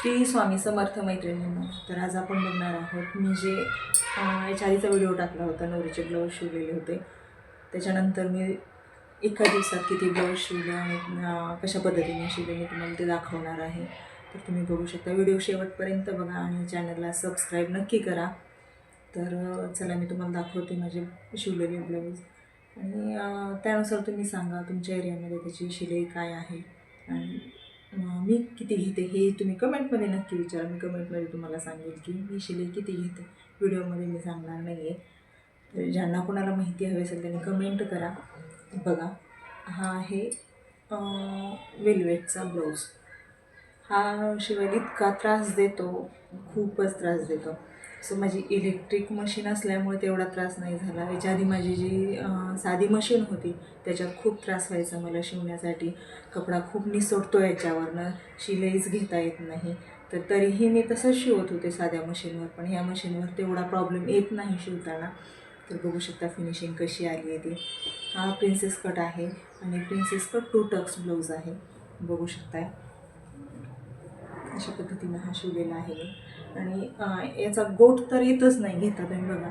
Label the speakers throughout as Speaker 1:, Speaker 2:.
Speaker 1: श्री स्वामी समर्थ मैत्रिणींनो. तर आज आपण बघणार आहोत मी जे याच्या आधीचा व्हिडिओ टाकला होता, नवरीचे ब्लाऊज शिवलेले होते. त्याच्यानंतर मी एका दिवसात किती ब्लाऊज शिवले आणि कशा पद्धतीने शिवले मी तुम्हाला ते दाखवणार आहे. तर तुम्ही बघू शकता. व्हिडिओ शेवटपर्यंत बघा आणि चॅनलला सबस्क्राईब नक्की करा. तर चला मी तुम्हाला दाखवते माझे शिवलेले ब्लाऊज आणि त्यानुसार तुम्ही सांगा तुमच्या एरियामध्ये त्याची शिलाई काय आहे आणि मी किती घेते हे तुम्ही कमेंटमध्ये नक्की विचारा. मी कमेंटमध्ये तुम्हाला सांगेल की मी शिलाई किती घेते. व्हिडिओमध्ये मी सांगणार नाही आहे. तर ज्यांना कोणाला माहिती हवी असेल त्यांनी कमेंट करा. बघा, हा आहे वेलवेटचा ब्लाऊज. हा शिवायला इतका त्रास देतो, खूपच त्रास देतो. सो माझी इलेक्ट्रिक मशीन असल्यामुळे तेवढा त्रास नाही झाला. याच्या आधी माझी जी साधी मशीन होती त्याच्यात खूप त्रास व्हायचा मला शिवण्यासाठी. कपडा खूप निसटतो याच्यावरनं, शिलाईच घेता येत नाही. तर तरीही मी तसंच शिवत होते साध्या मशीनवर, पण ह्या मशीनवर तेवढा प्रॉब्लेम येत नाही शिवताना. तर बघू शकता फिनिशिंग कशी आली आहे ती. हा प्रिन्सेस कट आहे आणि प्रिन्सेस कट 2 टक्स ब्लाऊज आहे. बघू शकताय अशा पद्धतीनं हा शिवलेला आहे मी. आणि याचा गोट तर येतच नाही घेता. तुम्ही बघा,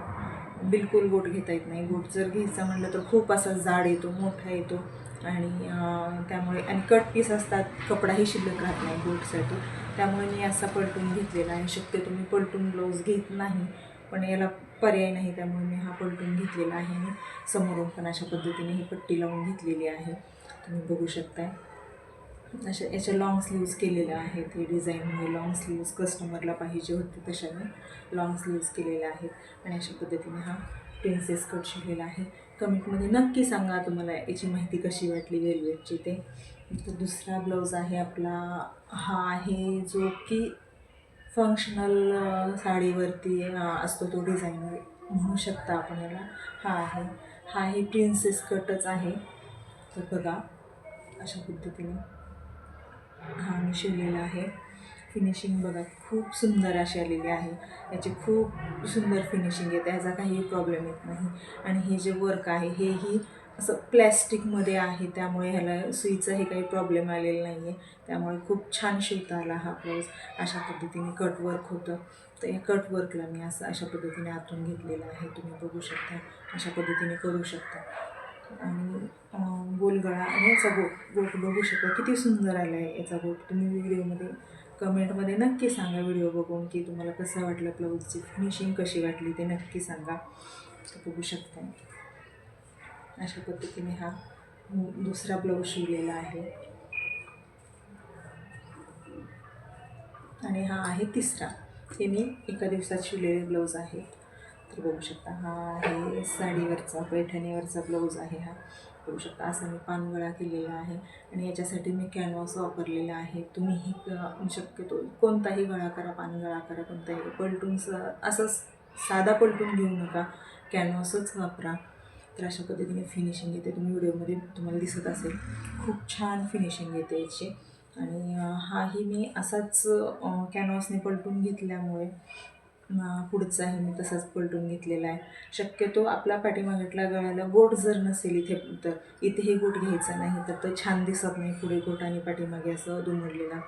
Speaker 1: बिलकुल गोट घेता येत नाही. गोट जर घ्यायचा म्हटलं तर खूप असा जाड येतो, मोठा येतो आणि त्यामुळे आणि कट पीस असतात, कपडाही शिल्लक राहत नाही गोटसाठी. त्यामुळे मी असा पलटून घेतलेला आहे. शक्यतो मी पलटून ब्लाऊज घेत नाही, पण याला पर्याय नाही त्यामुळे मी हा पलटून घेतलेला आहे. आणि समोरून पण अशा पद्धतीने ही पट्टी लावून घेतलेली आहे. तुम्ही बघू शकताय. अशा याच्या लॉंग स्लीव्ज केलेल्या आहेत. हे डिझाईनमध्ये लॉंग स्लीव्ज कस्टमरला पाहिजे होते तशाने लॉंग स्लीव्ज केलेल्या आहेत. आणि अशा पद्धतीने हा प्रिन्सेस कट शिवलेला आहे. कमेंटमध्ये नक्की सांगा तुम्हाला याची माहिती कशी वाटली वेलवेटची ते. तर दुसरा ब्लाऊज आहे आपला. हा आहे जो की फंक्शनल साडीवरती असतो, तो डिझायनर म्हणू शकता आपण याला. हा आहे प्रिन्सेस कटच आहे. तर बघा अशा पद्धतीने हा मी शिवलेला आहे. फिनिशिंग बघा खूप सुंदर अशी आलेली आहे. याची खूप सुंदर फिनिशिंग येते, ह्याचा काही प्रॉब्लेम येत नाही. आणि हे जे वर्क आहे हेही असं प्लॅस्टिकमध्ये आहे, त्यामुळे ह्याला सुईचाही काही प्रॉब्लेम आलेला नाही आहे. त्यामुळे खूप छान शिवता आला हा ब्लाऊज. अशा पद्धतीने कटवर्क होतं. तर या कटवर्कला मी अशा पद्धतीने आतून घेतलेलं आहे. तुम्ही बघू शकता, अशा पद्धतीने करू शकता. आणि गोलगळा आणि याचा गोट बघू शकता किती सुंदर आला आहे याचा गोट. तुम्ही व्हिडिओमध्ये कमेंटमध्ये नक्की सांगा व्हिडिओ बघून की तुम्हाला कसं वाटलं, ब्लाऊजची फिनिशिंग कशी वाटली ते नक्की सांगा. तर बघू शकता अशा पद्धतीने हा दुसरा ब्लाऊज शिवलेला आहे. आणि हा आहे तिसरा. हे मी एका दिवसात शिवलेले ब्लाऊज आहे. तर बघू शकता हा आहे साडीवरचा, पैठणीवरचा ब्लाऊज आहे. हा बघू शकता असा मी पानगळा केलेला आहे आणि याच्यासाठी मी कॅनव्हास वापरलेला आहे. तुम्हीही शक्यतो कोणताही गळा करा, पानगळा करा, कोणताही पलटून असं साधा पलटून घेऊ नका, कॅनव्हासच वापरा. तर अशा पद्धतीने फिनिशिंग येते. तुम्ही व्हिडिओमध्ये तुम्हाला दिसत असेल खूप छान फिनिशिंग येते याची. आणि हाही मी असाच कॅनव्हासने पलटून घेतल्यामुळे पुढचाही मी तसाच पलटून घेतलेला आहे. शक्यतो आपला पाठीमागटला गळ्याला गोट जर नसेल इथे, तर इथेही गोट घ्यायचा नाही, तर तो छान दिसत नाही. पुढे गोट आणि पाठीमागे असं दुमडलेला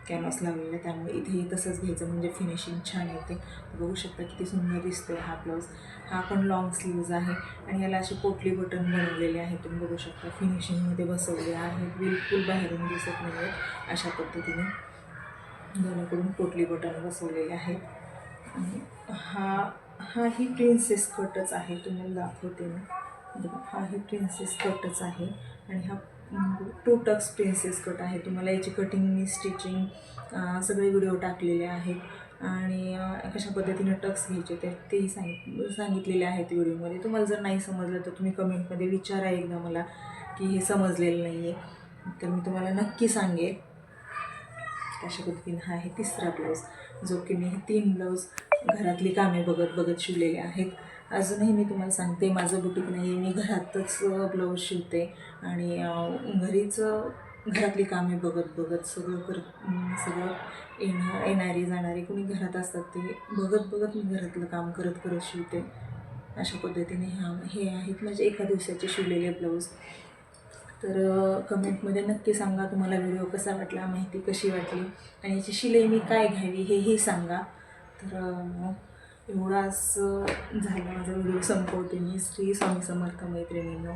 Speaker 1: कॅनव्हास लावलेला, त्यामुळे इथेही तसंच घ्यायचं म्हणजे फिनिशिंग छान येते. बघू शकता किती सुंदर दिसतोय हा ब्लाऊज. हा पण लॉंग स्लीव्ज आहे आणि याला असे पोटली बटन बनवलेले आहे. तुम्ही बघू शकता फिनिशिंगमध्ये बसवले आहे, बिलकुल बाहेरून दिसत नाही आहे. अशा पद्धतीने दोन्हीकडून पोटली बटन बसवलेले आहेत. आणि हाही प्रिन्सेस कटच आहे. तुम्हाला दाखवते मी. हाही प्रिन्सेस कटच आहे आणि हा 2 टक्स प्रिन्सेस कट आहे. तुम्हाला याची कटिंग मी स्टिचिंग सगळे व्हिडिओ टाकलेले आहेत आणि कशा पद्धतीने टक्स घ्यायचे तेही सांगितलेले आहेत व्हिडिओमध्ये. तुम्हाला जर नाही समजलं तर तुम्ही कमेंटमध्ये विचारा एकदा मला की हे समजलेलं नाही आहे, तर मी तुम्हाला नक्की सांगेल. अशा पद्धतीने हा आहे तिसरा ब्लाऊज, जो की मी 3 ब्लाऊज घरातली कामे बघत बघत शिवलेले आहेत. अजूनही मी तुम्हाला सांगते माझं बुटीक नाही आहे, मी घरातच ब्लाऊज शिवते आणि घरातली कामे बघत बघत सगळं येणारी जाणारी कोणी घरात असतात ते बघत बघत मी घरातलं काम करत करत शिवते. अशा पद्धतीने हे आहेत माझे एका दिवसाचे शिवलेले ब्लाऊज. तर कमेंटमध्ये नक्की सांगा तुम्हाला व्हिडिओ कसा वाटला, माहिती कशी वाटली आणि याची शिलाई मी काय घ्यावी हेही सांगा. तर एवढाच झाला माझा व्हिडिओ संपवते मी. श्री स्वामी समर्थ मैत्रिणींनो.